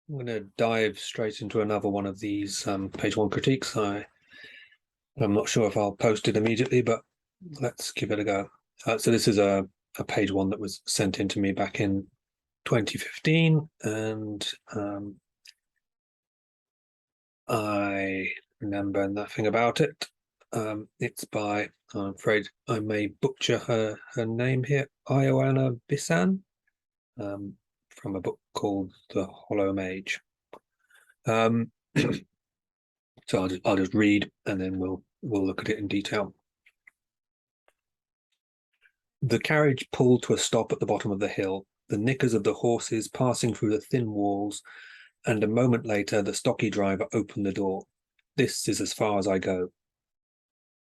I'm going to dive straight into another one of these page one critiques. I'm not sure if I'll post it immediately, but let's give it a go. So this is a page one that was sent in to me back in 2015, and I remember nothing about it. It's by, I'm afraid I may butcher her name here, Ioana Bisan, from a book called The Hollow Mage. So I'll just read, and then we'll look at it in detail. The carriage pulled to a stop at the bottom of the hill, the knickers of the horses passing through the thin walls, and a moment later the stocky driver opened the door. This is as far as I go.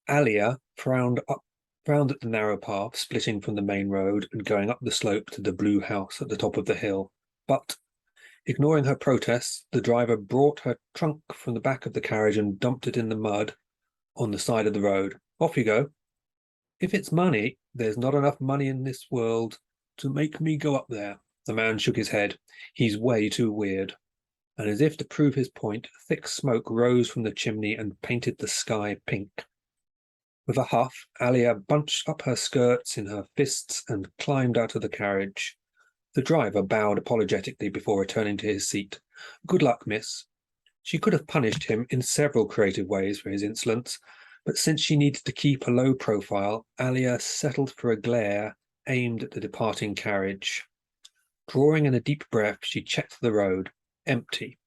Alia frowned at the narrow path splitting from the main road and going up the slope to the blue house at the top of the hill, but ignoring her protests, the driver brought her trunk from the back of the carriage and dumped it in the mud on the side of the road. Off you go. If it's money, there's not enough money in this world to make me go up there. The man shook his head. He's way too weird. And as if to prove his point, thick smoke rose from the chimney and painted the sky pink. With a huff, Alia bunched up her skirts in her fists and climbed out of the carriage. The driver bowed apologetically before returning to his seat. Good luck, miss. She could have punished him in several creative ways for his insolence, but since she needed to keep a low profile, Alia settled for a glare aimed at the departing carriage. Drawing in a deep breath, she checked the road. Empty.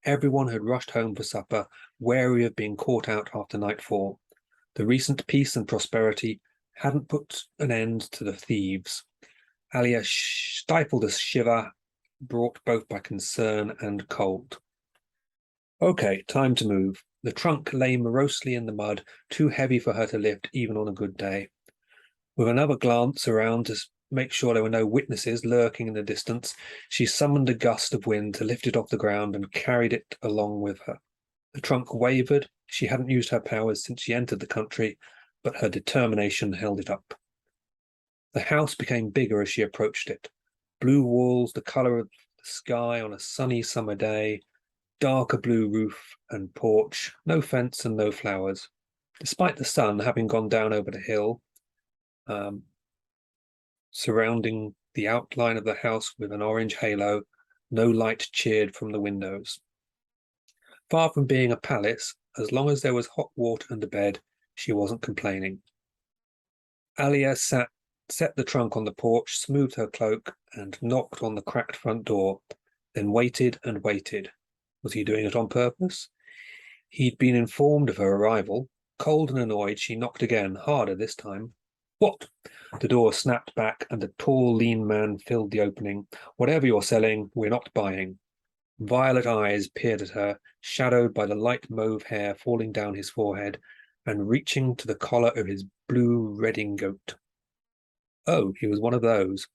Everyone had rushed home for supper, wary of being caught out after nightfall. The recent peace and prosperity hadn't put an end to the thieves. Alia stifled a shiver brought both by concern and cold. Okay, time to move. The trunk lay morosely in the mud, too heavy for her to lift even on a good day. With another glance around to make sure there were no witnesses lurking in the distance, she summoned a gust of wind to lift it off the ground and carried it along with her. The trunk wavered. She hadn't used her powers since she entered the country, but her determination held it up. The house became bigger as she approached it. Blue walls, the colour of the sky on a sunny summer day, darker blue roof and porch, no fence and no flowers. Despite the sun having gone down over the hill, surrounding the outline of the house with an orange halo, no light cheered from the windows. Far from being a palace, as long as there was hot water and a bed, she wasn't complaining. Alia set the trunk on the porch, smoothed her cloak, and knocked on the cracked front door, then waited and waited. Was he doing it on purpose? He'd been informed of her arrival. Cold and annoyed, she knocked again, harder this time. What? The door snapped back, and a tall, lean man filled the opening. Whatever you're selling, we're not buying. Violet eyes peered at her, shadowed by the light mauve hair falling down his forehead and reaching to the collar of his blue redingote. Oh, he was one of those.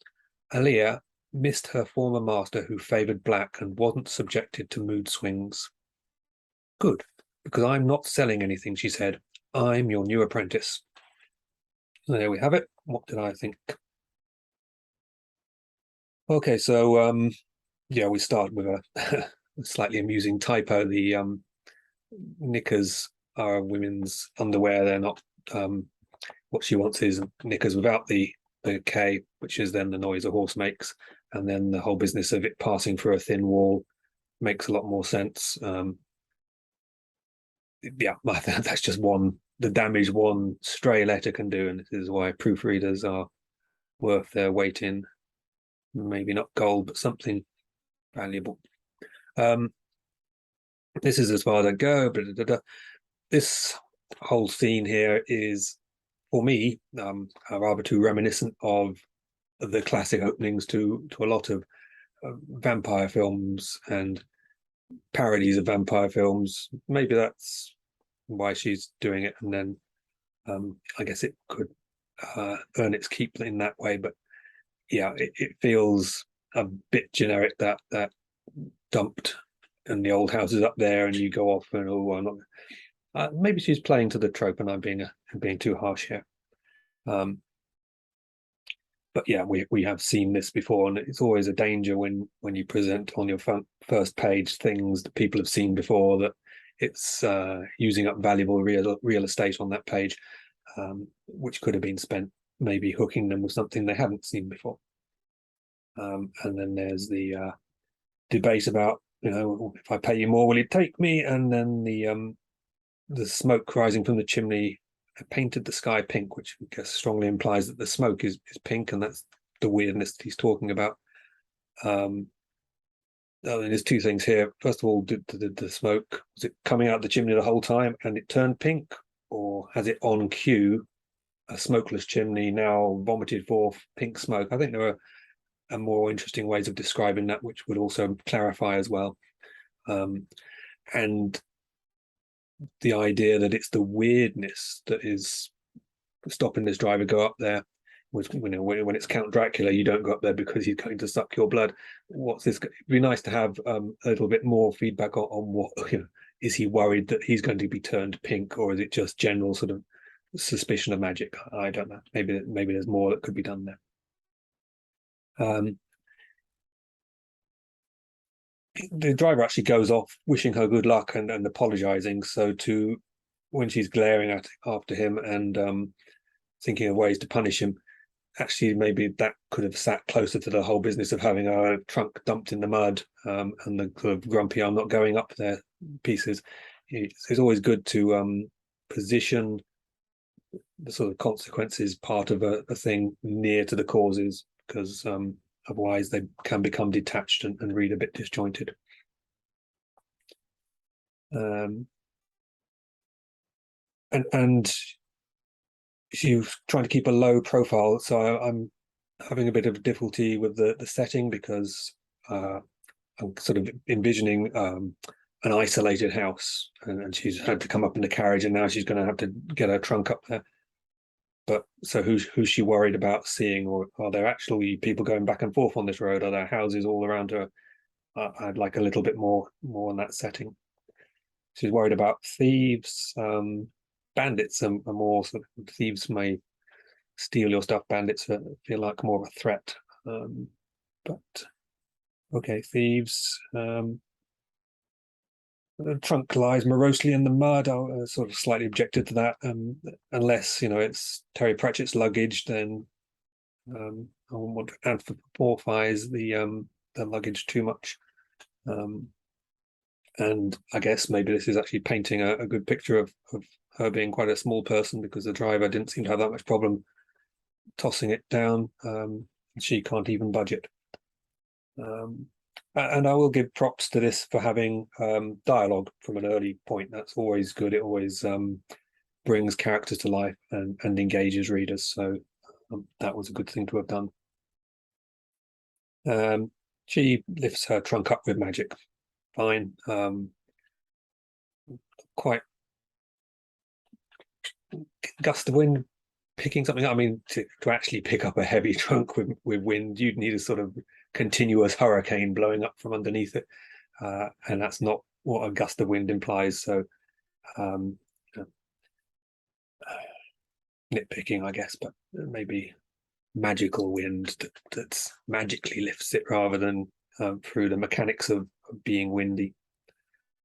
Alia missed her former master who favoured black and wasn't subjected to mood swings. Good, because I'm not selling anything, she said. I'm your new apprentice. So there we have it. What did I think? Okay, so yeah, we start with a slightly amusing typo. The knickers are women's underwear. They're not. What she wants is knickers without the K, which is then the noise a horse makes, and then the whole business of it passing through a thin wall makes a lot more sense. Yeah, that's just the damage one stray letter can do, and this is why proofreaders are worth their weight in maybe not gold, but something valuable. This is as far as I go. This whole scene here is, for me, rather too reminiscent of the classic openings to a lot of vampire films and parodies of vampire films. Maybe that's why she's doing it, and then I guess it could earn its keep in that way. But yeah, it feels a bit generic, that dumped and the old house is up there and you go off and I'm not. Maybe she's playing to the trope and I'm being too harsh here. but yeah, we have seen this before, and it's always a danger when you present on your first page things that people have seen before, that it's using up valuable real estate on that page, which could have been spent maybe hooking them with something they haven't seen before. And then there's the debate about, if I pay you more, will you take me? And then the smoke rising from the chimney. I painted the sky pink, which I guess strongly implies that the smoke is pink, and that's the weirdness that he's talking about. There's two things here. First of all, did the smoke, was it coming out the chimney the whole time and it turned pink, or has it on cue, a smokeless chimney now vomited forth pink smoke? I think there are more interesting ways of describing that, which would also clarify as well. And the idea that it's the weirdness that is stopping this driver go up there. When it's Count Dracula, you don't go up there because he's going to suck your blood. What's this? It'd be nice to have a little bit more feedback on what, is he worried that he's going to be turned pink, or is it just general sort of suspicion of magic? I don't know. Maybe there's more that could be done there. The driver actually goes off wishing her good luck and apologizing. So when she's glaring after him and thinking of ways to punish him, actually maybe that could have sat closer to the whole business of having a trunk dumped in the mud, and the sort of grumpy "I'm not going up there" pieces. It's always good to position the sort of consequences part of a thing near to the causes, because otherwise they can become detached and read a bit disjointed. And she was trying to keep a low profile, so I'm having a bit of difficulty with the setting, because I'm sort of envisioning an isolated house, and she's had to come up in the carriage, and now she's going to have to get her trunk up there. But so who's she worried about seeing? Or are there actually people going back and forth on this road? Are there houses all around her? I'd like a little bit more on that setting. She's worried about thieves. Bandits are more sort of, thieves may steal your stuff. Bandits feel like more of a threat. But okay, thieves. The trunk lies morosely in the mud. I sort of slightly objected to that. Unless it's Terry Pratchett's luggage, then I wouldn't want to anthropomorphize the luggage too much. And I guess maybe this is actually painting a good picture of her being quite a small person, because the driver didn't seem to have that much problem tossing it down. She can't even budget. And I will give props to this for having dialogue from an early point. That's always good. It always brings characters to life and engages readers. So that was a good thing to have done. She lifts her trunk up with magic. Fine. Quite gust of wind picking something up. I mean, to actually pick up a heavy trunk with wind, you'd need a sort of continuous hurricane blowing up from underneath it, and that's not what a gust of wind implies. So nitpicking, I guess, but maybe magical wind that magically lifts it, rather than through the mechanics of being windy.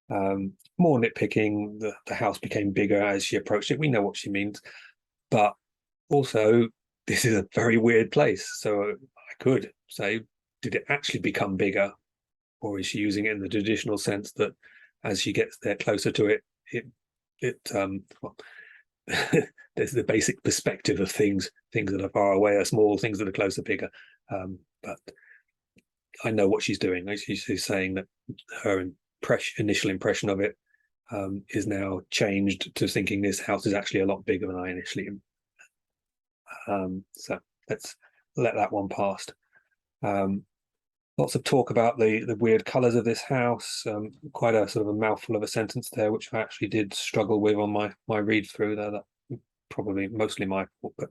More nitpicking, the house became bigger as she approached it. We know what she means, but also this is a very weird place. So I could say, did it actually become bigger, or is she using it in the traditional sense that as she gets there closer to it well, there's the basic perspective of things that are far away are small, things that are close are bigger. But I know what she's doing. She's saying that her initial impression of it is now changed to thinking this house is actually a lot bigger than I initially. So let's let that one past. Lots of talk about the weird colours of this house. Quite a sort of a mouthful of a sentence there, which I actually did struggle with on my read through there. That probably mostly my fault, but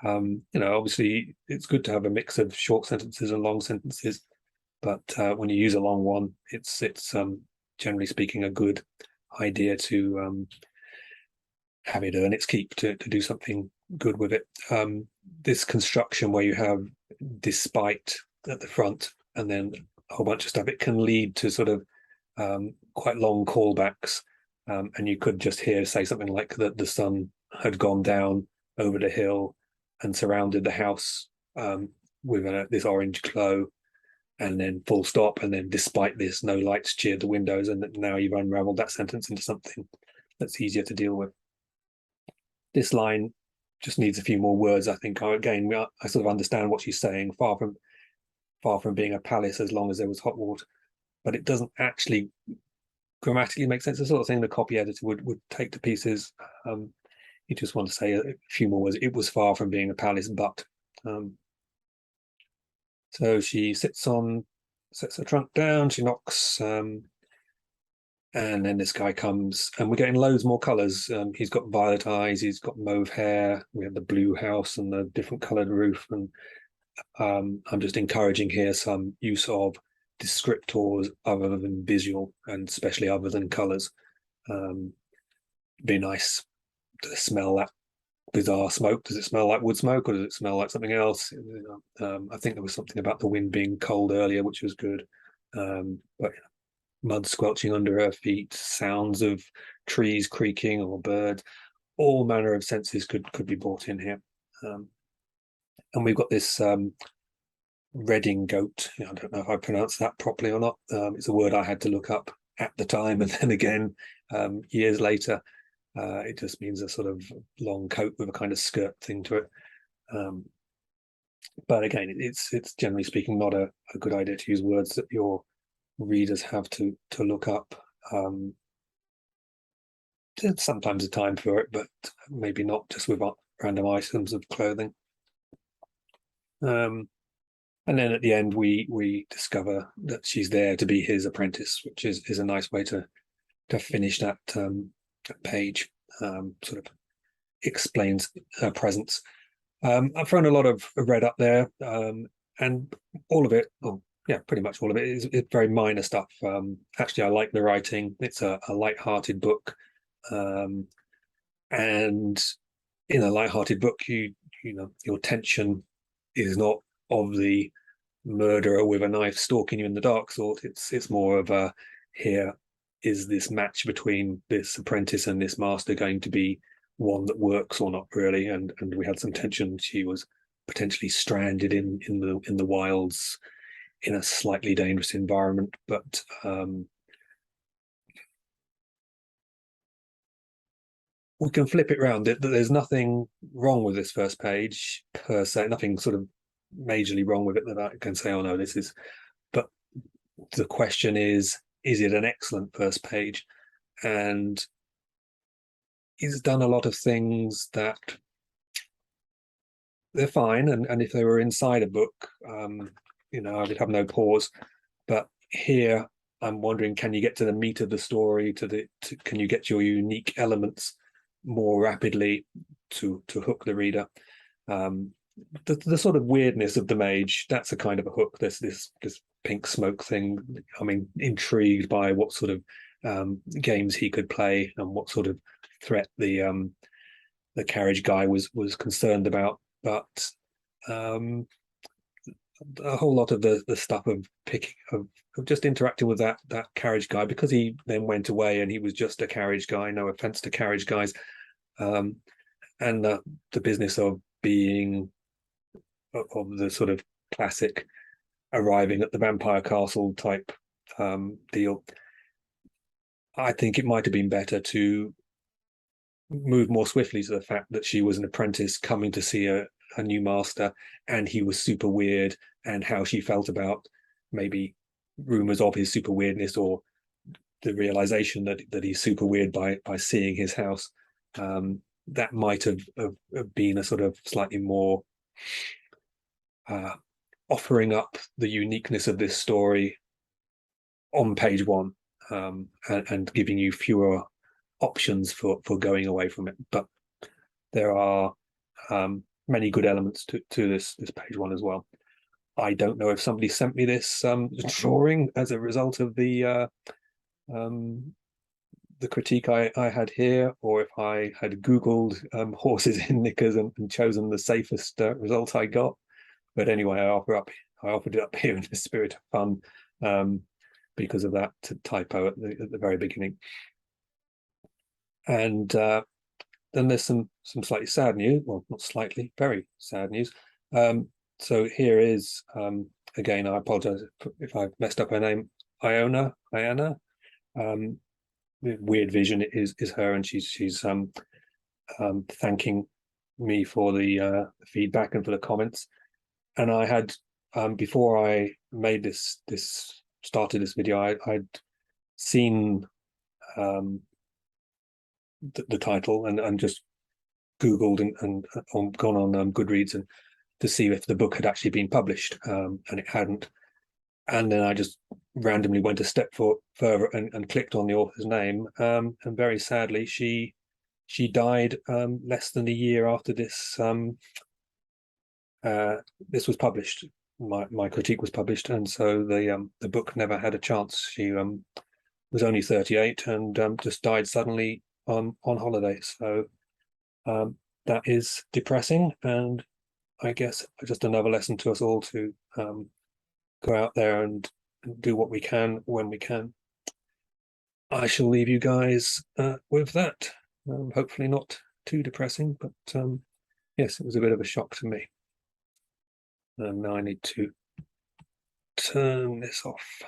obviously it's good to have a mix of short sentences and long sentences. But when you use a long one, it's generally speaking a good idea to have it earn its keep, to do something good with it. This construction where you have despite at the front, and then a whole bunch of stuff. It can lead to sort of quite long callbacks, and you could just hear say something like that the sun had gone down over the hill and surrounded the house with this orange glow, and then full stop, and then despite this, no lights cheered the windows, and now you've unraveled that sentence into something that's easier to deal with. This line just needs a few more words, I think. Again, I sort of understand what she's saying, far from being a palace as long as there was hot water, but it doesn't actually grammatically make sense. The sort of thing the copy editor would take to pieces. You just want to say a few more words. It was far from being a palace, but so she sets her trunk down, she knocks, and then this guy comes, and we're getting loads more colors. He's got violet eyes, he's got mauve hair, we have the blue house and the different colored roof, and I'm just encouraging here some use of descriptors other than visual, and especially other than colors. Be nice to smell that bizarre smoke. Does it smell like wood smoke, or does it smell like something else? I think there was something about the wind being cold earlier, which was good. But mud squelching under her feet, sounds of trees creaking or birds, all manner of senses could be brought in here. And we've got this Reading goat. I don't know if I pronounced that properly or not. It's a word I had to look up at the time, and then again years later. It just means a sort of long coat with a kind of skirt thing to it. But again, it's generally speaking not a good idea to use words that your readers have to look up. There's sometimes a time for it, but maybe not just with random items of clothing. And then at the end, we discover that she's there to be his apprentice, which is a nice way to finish that page. Sort of explains her presence. I've thrown a lot of red up there, and all of it, pretty much all of it is very minor stuff. Actually, I like the writing. It's a light-hearted book, and in a light-hearted book, you know your tension is not of the murderer with a knife stalking you in the dark sort. It's more of a, here is this match between this apprentice and this master going to be one that works or not really, and we had some tension. She was potentially stranded in the wilds in a slightly dangerous environment, but we can flip it around. There's nothing wrong with this first page per se, nothing sort of majorly wrong with it that I can say, oh no, this is, but the question is it an excellent first page? And he's done a lot of things that they're fine, and if they were inside a book, I would have no pause. But here, I'm wondering, can you get to the meat of the story? Can you get your unique elements more rapidly to hook the reader? The sort of weirdness of the mage, that's a kind of a hook. This pink smoke thing. I'm intrigued by what sort of games he could play and what sort of threat the carriage guy was concerned about. But a whole lot of the stuff of just interacting with that carriage guy, because he then went away and he was just a carriage guy. No offense to carriage guys, and the business of being of the sort of classic arriving at the vampire castle type deal. I think it might have been better to move more swiftly to the fact that she was an apprentice coming to see a new master, and he was super weird, and how she felt about maybe rumors of his super weirdness, or the realization that he's super weird by seeing his house. That might have been a sort of slightly more offering up the uniqueness of this story on page one, and giving you fewer options for going away from it. But there are many good elements to this page one as well. I don't know if somebody sent me this drawing as a result of the critique I had here, or if I had Googled horses in knickers and chosen the safest result I got. But anyway, I offered it up here in the spirit of fun, because of that typo at the very beginning. And then there's some slightly sad news. Well, not slightly, very sad news. So here is, again, I apologize if I've messed up her name, Ioana. Weird Vision is her, and she's thanking me for the feedback and for the comments. And I had, before I made started this video, I'd seen the title and just Googled and gone on Goodreads and to see if the book had actually been published, and it hadn't. And then I just randomly went a step further and clicked on the author's name, and very sadly she died less than a year after this this was published. My critique was published, and so the book never had a chance. She was only 38 and just died suddenly on holiday. So that is depressing, and I guess just another lesson to us all to go out there and do what we can when we can. I shall leave you guys with that. Hopefully not too depressing, but yes, it was a bit of a shock to me. And now I need to turn this off.